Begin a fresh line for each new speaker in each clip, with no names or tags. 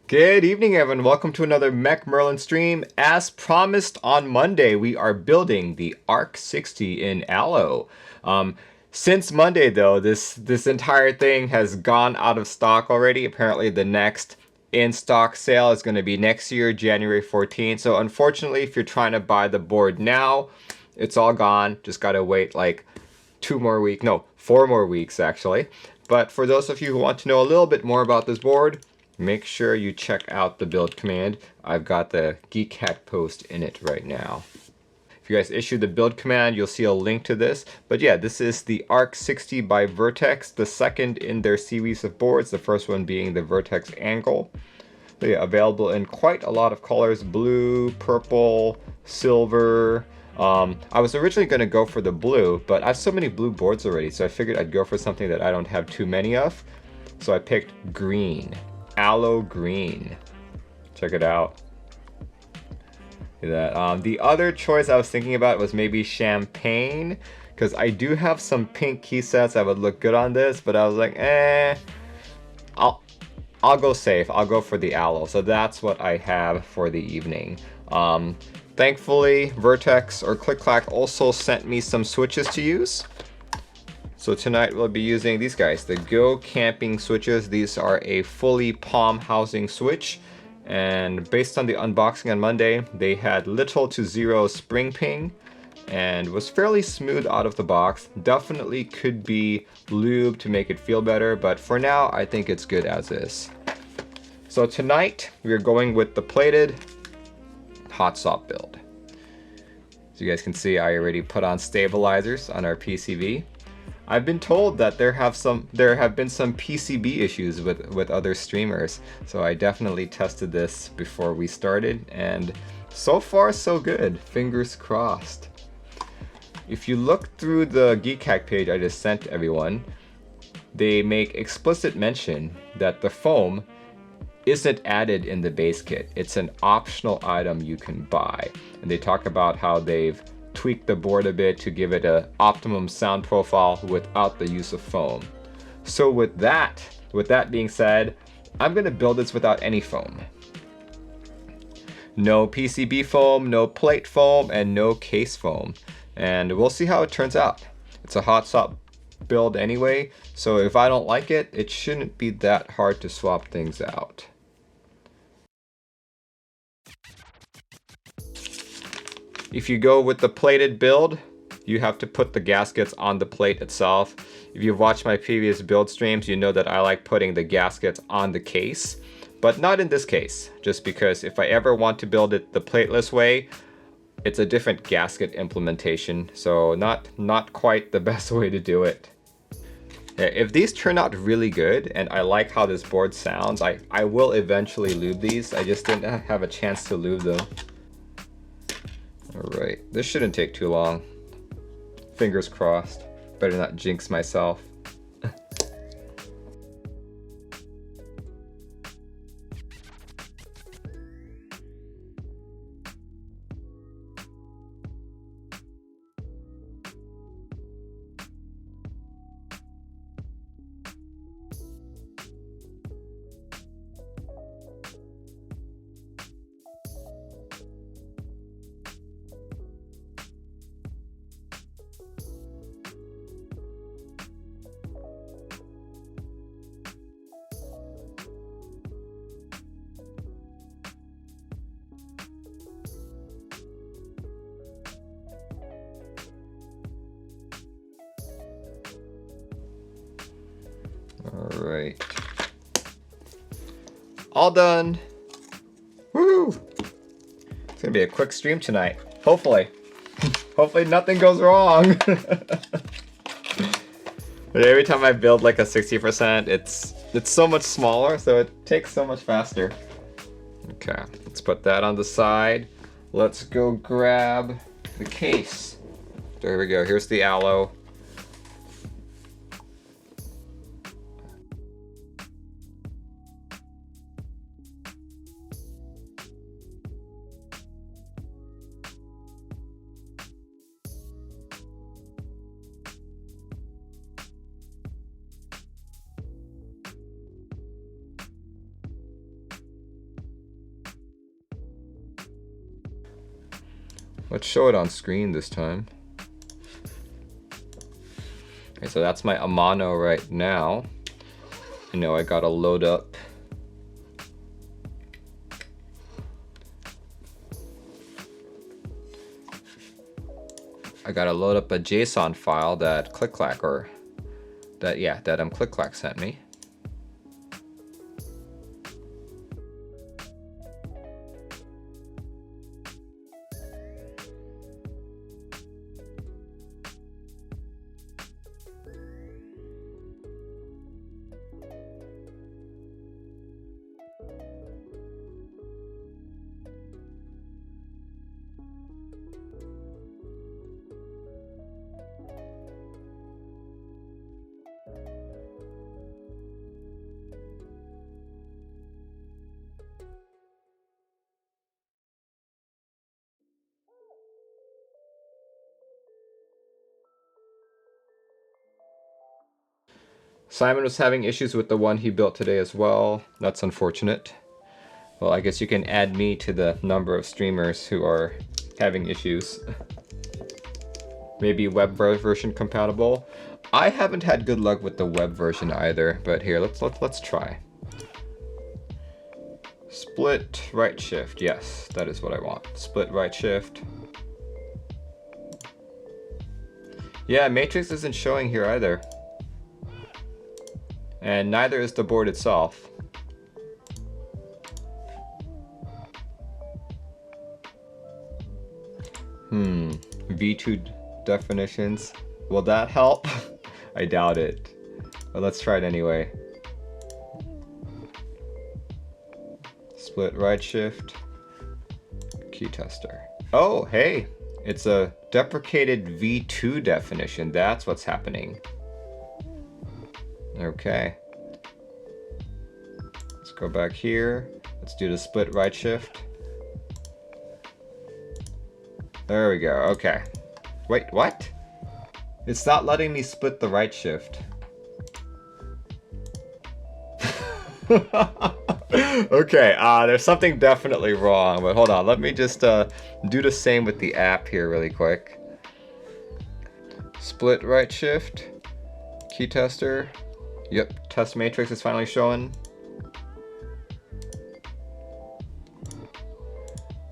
Good evening, everyone. Welcome to another Mech Merlin stream. As promised on Monday, we are building the Arc 60 in Aloe. Since Monday, though, this entire thing has gone out of stock already. Apparently, the next in-stock sale is going to be next year, January 14th. So, unfortunately, if you're trying to buy the board now, it's all gone. Just gotta wait like 2 more weeks. No, 4 more weeks actually. But for those of you who want to know a little bit more about this board, make sure you check out the build command. I've got the Keycap post in it right now. If you guys issue the build command, you'll see a link to this. But yeah, this is the Arc 60 by Vertex, the second in their series of boards, the first one being the Vertex Angle. So yeah, available in quite a lot of colors: blue, purple, silver. I was originally going to go for the blue, but I have so many blue boards already, so I figured I'd go for something that I don't have too many of. So I picked green. Aloe green. Check it out. Look at that. The other choice I was thinking about was maybe champagne, because I do have some pink key sets that would look good on this, but I was like, I'll go safe. I'll go for the aloe. So that's what I have for the evening. Thankfully, Vertex or Click-Clack also sent me some switches to use. So tonight we'll be using these guys, the Go Camping switches. These are a fully palm housing switch, and based on the unboxing on Monday, they had little to zero spring ping and was fairly smooth out of the box. Definitely could be lubed to make it feel better, but for now I think it's good as is. So tonight we're going with the plated hot swap build. As you guys can see, I already put on stabilizers on our PCB. I've been told that there have been some PCB issues with other streamers, so I definitely tested this before we started, and so far so good. Fingers crossed. If you look through the Geekhack page I just sent everyone, they make explicit mention that the foam isn't added in the base kit. It's an optional item you can buy, and they talk about how they've tweak the board a bit to give it an optimum sound profile without the use of foam. So with that being said, I'm going to build this without any foam. No PCB foam, no plate foam, and no case foam. And we'll see how it turns out. It's a hot swap build anyway, so if I don't like it, it shouldn't be that hard to swap things out. If you go with the plated build, you have to put the gaskets on the plate itself. If you've watched my previous build streams, you know that I like putting the gaskets on the case, but not in this case, just because if I ever want to build it the plateless way, it's a different gasket implementation, so not quite the best way to do it. Yeah, if these turn out really good and I like how this board sounds, I will eventually lube these. I just didn't have a chance to lube them. Alright, this shouldn't take too long. Fingers crossed. Better not jinx myself. Alright. All done. Woo! It's gonna be a quick stream tonight. Hopefully. Hopefully nothing goes wrong. But every time I build like a 60%, it's so much smaller, so it takes so much faster. Okay, let's put that on the side. Let's go grab the case. There we go, here's the aloe. Let's show it on screen this time. Okay, so that's my Amano right now. You know, I gotta load up a JSON file that Click-Clack that Click-Clack sent me. Simon was having issues with the one he built today as well. That's unfortunate. Well, I guess you can add me to the number of streamers who are having issues. Maybe web version compatible. I haven't had good luck with the web version either, but here, let's try. Split right shift. Yes, that is what I want. Split right shift. Yeah, matrix isn't showing here either. And neither is the board itself. V2 definitions. Will that help? I doubt it. But let's try it anyway. Split right shift. Key tester. Oh, hey! It's a deprecated V2 definition. That's what's happening. Okay. Let's go back here. Let's do the split right shift. There we go. Okay. Wait, what? It's not letting me split the right shift. Okay, there's something definitely wrong, but hold on. Let me just do the same with the app here really quick. Split right shift. Key tester. Yep, test matrix is finally showing.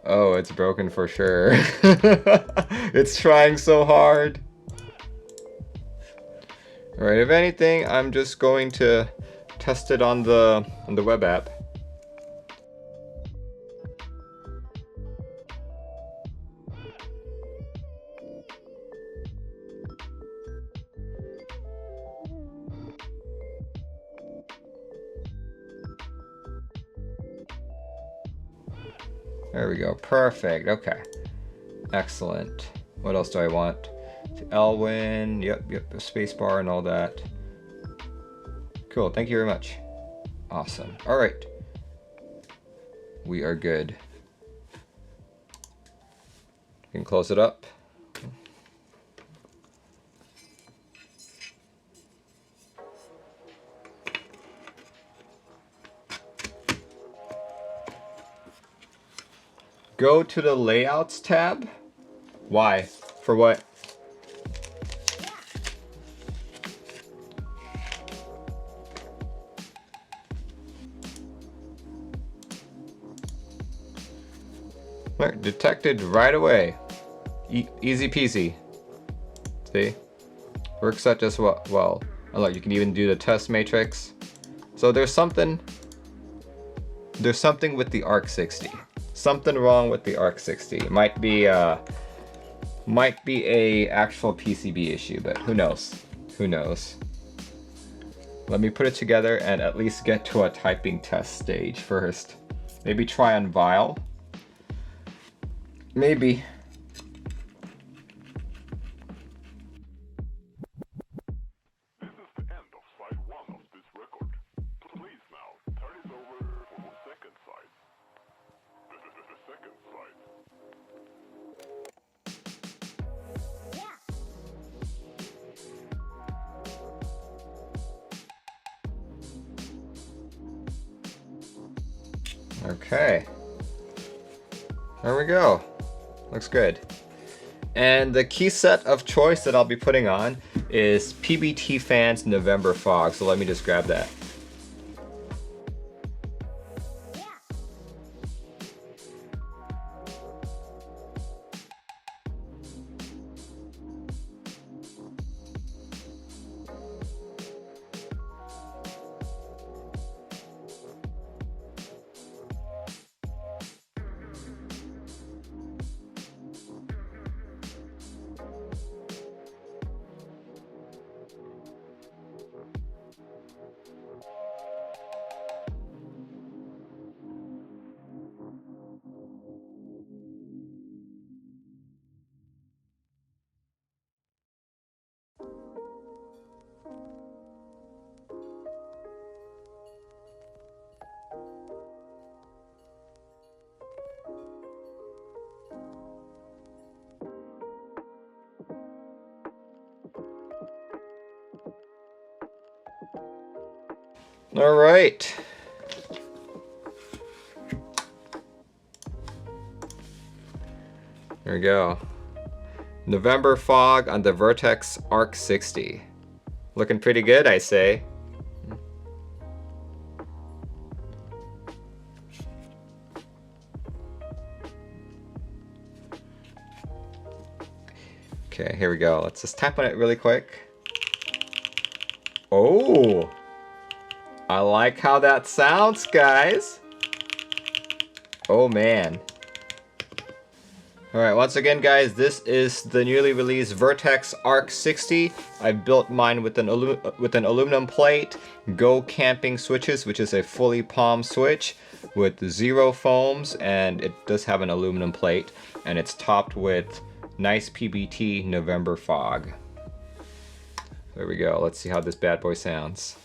Oh, it's broken for sure. It's trying so hard. Alright, if anything, I'm just going to test it on the web app. There we go. Perfect. Okay. Excellent. What else do I want? Elwin. Yep, the spacebar and all that. Cool. Thank you very much. Awesome. All right. We are good. You can close it up. Go to the Layouts tab. Why? For what? Detected right away. Easy peasy. See? Works out just well. And look, you can even do the test matrix. So there's something with the ARC60. Something wrong with the ARC60. It might be a actual PCB issue, but who knows? Who knows? Let me put it together and at least get to a typing test stage first. Maybe try on Vile. Maybe. Okay. There we go. Looks good. And the key set of choice that I'll be putting on is PBT Fans November Fog. So let me just grab that. All right. There we go. November Fog on the Vertex Arc 60. Looking pretty good, I say. Okay, here we go. Let's just tap on it really quick. Oh! I like how that sounds, guys. Oh man. Alright, once again guys, this is the newly released Vertex Arc 60. I built mine with an aluminum plate, Go Camping switches, which is a fully palm switch with 0 foams, and it does have an aluminum plate, and it's topped with NicePBT November Fog. There we go. Let's see how this bad boy sounds.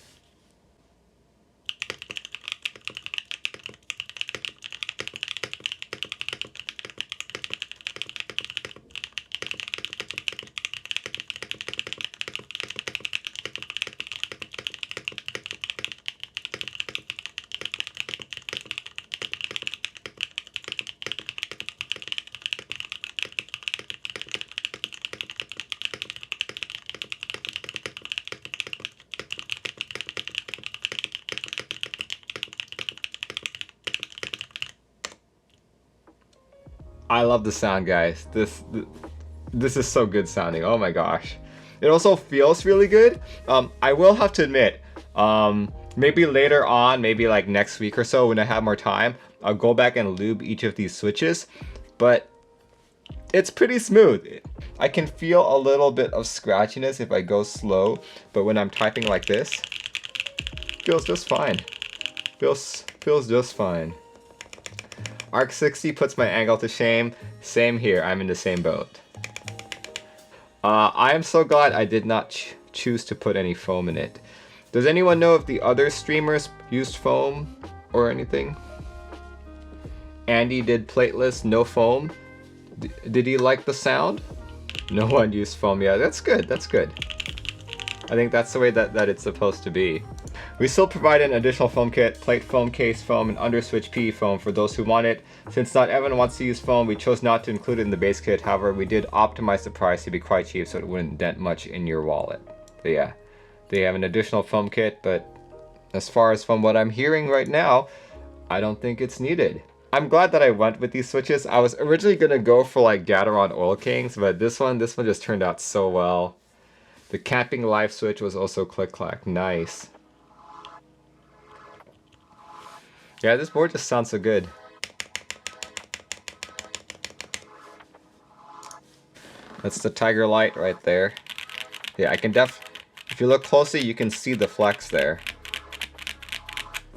I love the sound, guys. This is so good sounding. Oh my gosh. It also feels really good. I will have to admit, maybe later on, maybe like next week or so when I have more time, I'll go back and lube each of these switches, but it's pretty smooth. I can feel a little bit of scratchiness if I go slow, but when I'm typing like this, feels just fine. Feels just fine. Arc 60 puts my angle to shame. Same here, I'm in the same boat. I am so glad I did not choose to put any foam in it. Does anyone know if the other streamers used foam or anything? Andy did plateless, no foam. Did he like the sound? No one used foam. Yeah, that's good, that's good. I think that's the way that it's supposed to be. We still provide an additional foam kit, plate foam, case foam, and underswitch PE foam for those who want it. Since not everyone wants to use foam, we chose not to include it in the base kit. However, we did optimize the price to be quite cheap so it wouldn't dent much in your wallet. But yeah, they have an additional foam kit, but as far as from what I'm hearing right now, I don't think it's needed. I'm glad that I went with these switches. I was originally going to go for like Gateron Oil Kings, but this one just turned out so well. The camping live switch was also click-clack. Nice. Yeah, this board just sounds so good. That's the Tiger Light right there. Yeah, I can if you look closely, you can see the flex there.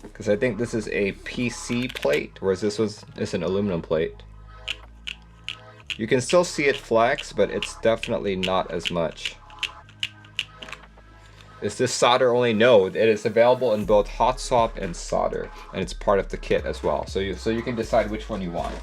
Because I think this is a PC plate, whereas this is an aluminum plate. You can still see it flex, but it's definitely not as much. Is this solder only? No, it is available in both hot swap and solder, and it's part of the kit as well. So you can decide which one you want.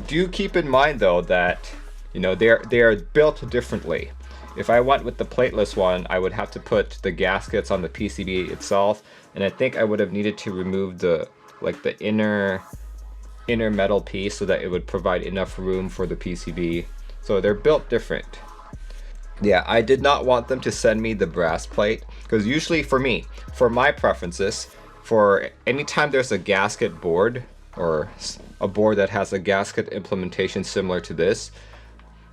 Do keep in mind though that they are built differently. If I went with the plateless one, I would have to put the gaskets on the PCB itself, and I think I would have needed to remove the inner inner metal piece so that it would provide enough room for the PCB. So they're built different. Yeah, I did not want them to send me the brass plate, because usually for me, for my preferences, for anytime there's a gasket board or a board that has a gasket implementation similar to this,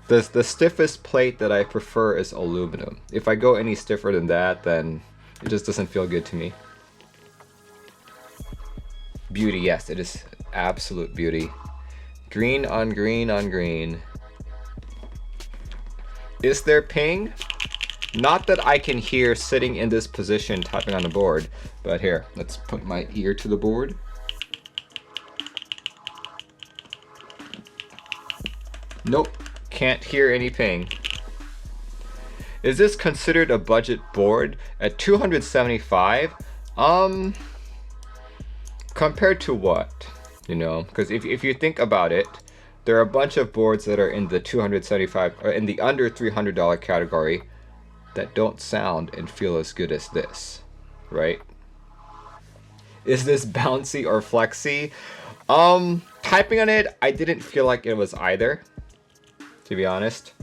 the stiffest plate that I prefer is aluminum. If I go any stiffer than that, then it just doesn't feel good to me. Beauty, yes, it is absolute beauty. Green on green on green. Is there ping? Not that I can hear sitting in this position typing on the board, but here, let's put my ear to the board. Nope, can't hear any ping. Is this considered a budget board? At $275? Compared to what? You know, because if you think about it, there are a bunch of boards that are in the $275 or in the under $300 category that don't sound and feel as good as this, right? Is this bouncy or flexy? Typing on it, I didn't feel like it was either, to be honest.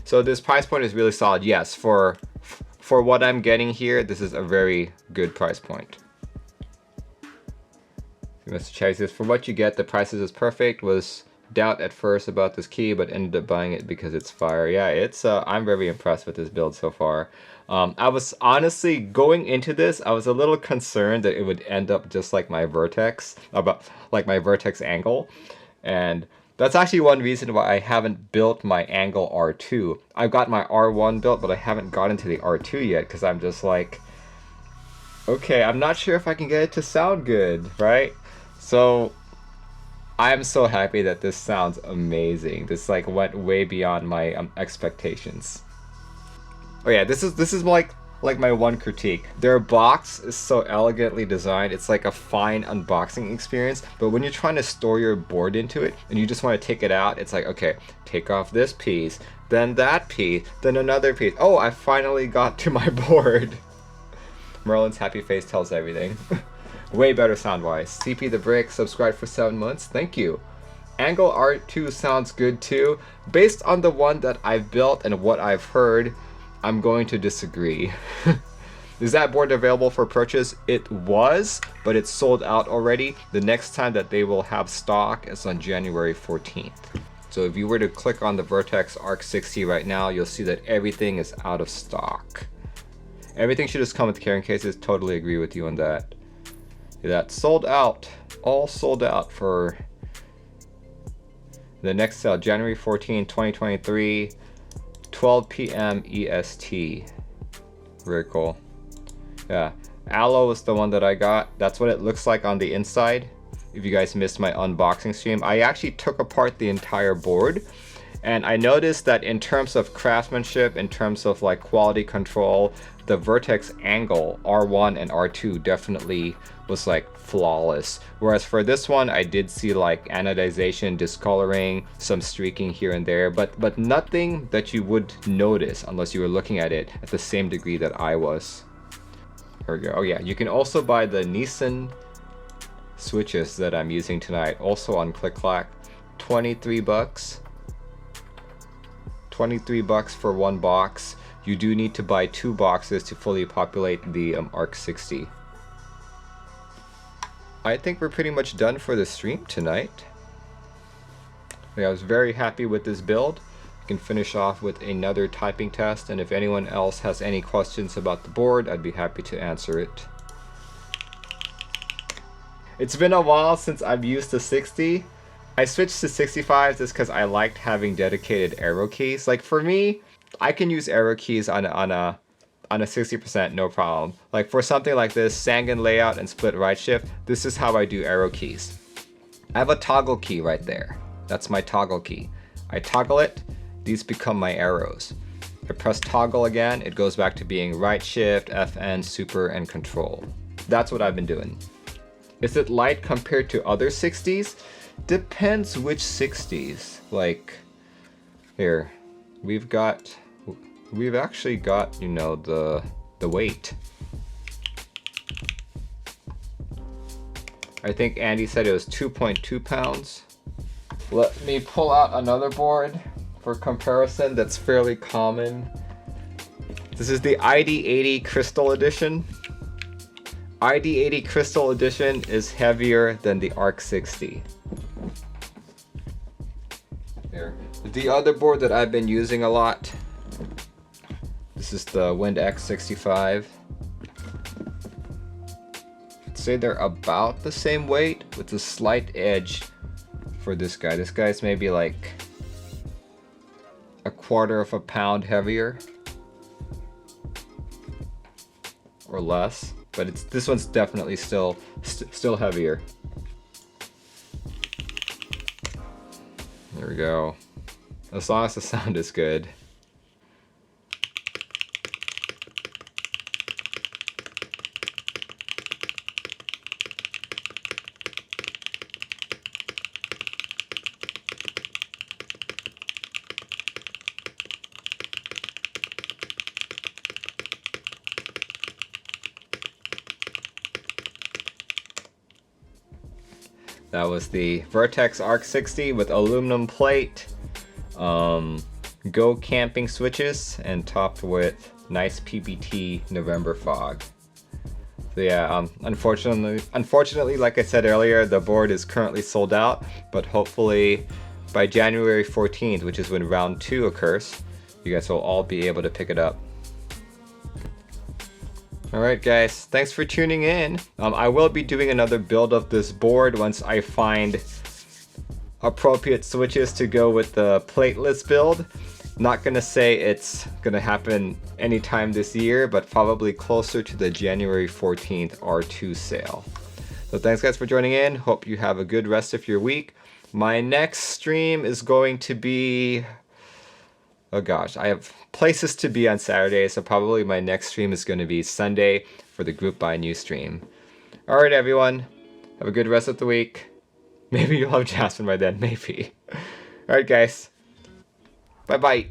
So this price point is really solid. Yes, for what I'm getting here, this is a very good price point. Mr. Chai says, for what you get, the prices is perfect. Was doubt at first about this key, but ended up buying it because it's fire. Yeah, it's I'm very impressed with this build so far. I was honestly going into this, I was a little concerned that it would end up just like my Vertex, like my Vertex angle, and that's actually one reason why I haven't built my angle R2. I've got my R1 built, but I haven't gotten to the R2 yet because I'm just like, okay, I'm not sure if I can get it to sound good, right? So I'm so happy that this sounds amazing. This like went way beyond my expectations. Oh yeah, this is like my one critique. Their box is so elegantly designed. It's like a fine unboxing experience, but when you're trying to store your board into it and you just want to take it out, it's like, okay, take off this piece, then that piece, then another piece. Oh, I finally got to my board. Merlin's happy face tells everything. Way better sound-wise. CP the Brick, subscribed for 7 months. Thank you. Angle R2 sounds good too. Based on the one that I've built and what I've heard, I'm going to disagree. Is that board available for purchase? It was, but it's sold out already. The next time that they will have stock is on January 14th. So if you were to click on the Vertex Arc 60 right now, you'll see that everything is out of stock. Everything should just come with carrying cases. Totally agree with you on that. That's sold out. All sold out for the next sale, January 14, 2023, 12 p.m. EST. Very cool. Yeah, Aloe is the one that I got. That's what it looks like on the inside. If you guys missed my unboxing stream, I actually took apart the entire board, and I noticed that in terms of craftsmanship, in terms of like quality control, the Vertex angle R1 and R2 definitely was like flawless. Whereas for this one, I did see like anodization, discoloring, some streaking here and there, but nothing that you would notice unless you were looking at it at the same degree that I was. Here we go. Oh yeah, you can also buy the Nissan switches that I'm using tonight, also on ClickClack. 23 bucks. 23 bucks for one box. You do need to buy 2 boxes to fully populate the Arc 60. I think we're pretty much done for the stream tonight. I was very happy with this build. I can finish off with another typing test, and if anyone else has any questions about the board, I'd be happy to answer it. It's been a while since I've used the 60. I switched to 65 just because I liked having dedicated arrow keys. Like for me, I can use arrow keys on a 60%, no problem. Like for something like this, Sangan layout and split right shift, this is how I do arrow keys. I have a toggle key right there. That's my toggle key. I toggle it, these become my arrows. I press toggle again, it goes back to being right shift, FN, super, and control. That's what I've been doing. Is it light compared to other 60s? Depends which 60s. Like, here, we've actually got, you know, the weight. I think Andy said it was 2.2 pounds. Let me pull out another board for comparison that's fairly common. This is the ID80 Crystal Edition. ID80 Crystal Edition is heavier than the Arc 60. There. The other board that I've been using a lot, this is the Wind X65. I'd say they're about the same weight with a slight edge for this guy. This guy's maybe like a quarter of a pound heavier or less, but this one's definitely still heavier. There we go. As long as the sound is good. That was the Vertex Arc 60 with aluminum plate, Go Camping switches, and topped with NicePBT November fog. So yeah, unfortunately, like I said earlier, the board is currently sold out, but hopefully by January 14th, which is when round 2 occurs, you guys will all be able to pick it up. Alright guys, thanks for tuning in. I will be doing another build of this board once I find appropriate switches to go with the plateless build. Not gonna say it's gonna happen anytime this year, but probably closer to the January 14th R2 sale. So thanks guys for joining in. Hope you have a good rest of your week. My next stream is going to be... oh gosh, I have places to be on Saturday, so probably my next stream is going to be Sunday for the Group Buy New stream. Alright everyone, have a good rest of the week. Maybe you'll have Jasmine by then, maybe. Alright guys, bye bye.